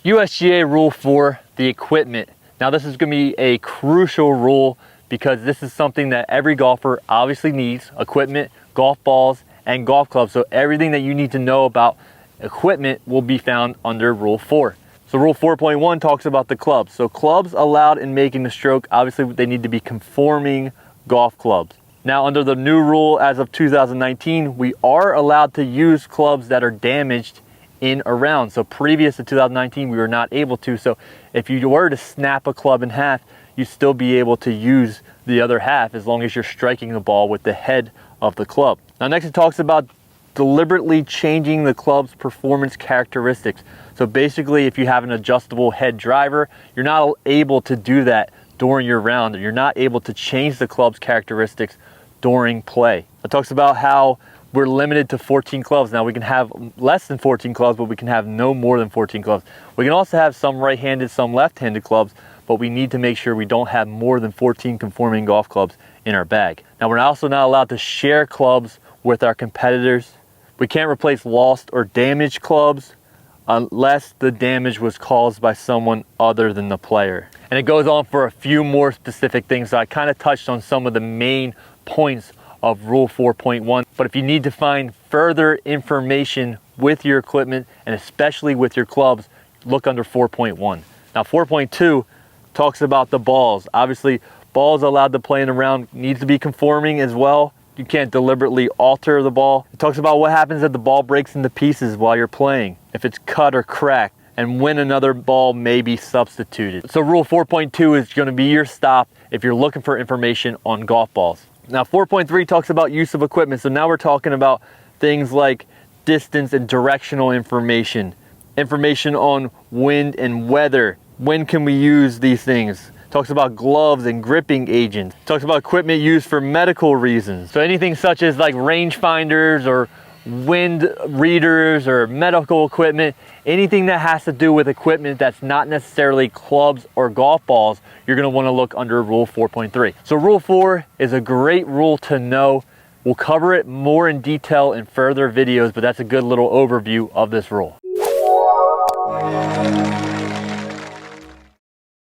USGA Rule 4, the equipment. Now this is going to be a crucial rule because this is something that every golfer obviously needs: equipment, golf balls, and golf clubs. So everything that you need to know about equipment will be found under Rule 4. So Rule 4.1 talks about the clubs. So clubs allowed in making the stroke, obviously they need to be conforming golf clubs. Now under the new rule as of 2019, we are allowed to use clubs that are damaged in a round. So previous to 2019, we were not able to. So if you were to snap a club in half, you'd still be able to use the other half as long as you're striking the ball with the head of the club. Now next it talks about deliberately changing the club's performance characteristics. So basically, if you have an adjustable head driver, you're not able to do that during your round. You're not able to change the club's characteristics during play. It talks about how we're limited to 14 clubs. Now we can have less than 14 clubs, but we can have no more than 14 clubs. We can also have some right-handed, some left-handed clubs, but we need to make sure we don't have more than 14 conforming golf clubs in our bag. Now we're also not allowed to share clubs with our competitors. We can't replace lost or damaged clubs unless the damage was caused by someone other than the player. And it goes on for a few more specific things. So I kind of touched on some of the main points of Rule 4.1, but if you need to find further information with your equipment and especially with your clubs, look under 4.1. Now 4.2 talks about the balls. Obviously, balls allowed to play in a round needs to be conforming as well. You can't deliberately alter the ball. It talks about what happens if the ball breaks into pieces while you're playing, if it's cut or cracked, and when another ball may be substituted. So Rule 4.2 is going to be your stop if you're looking for information on golf balls. Now 4.3 talks about use of equipment. So now we're talking about things like distance and directional information, information on wind and weather. When can we use these things? Talks about gloves and gripping agents. Talks about equipment used for medical reasons. So anything such as like range finders or wind readers or medical equipment, anything that has to do with equipment that's not necessarily clubs or golf balls, you're gonna wanna look under Rule 4.3. So Rule 4 is a great rule to know. We'll cover it more in detail in further videos, but that's a good little overview of this rule.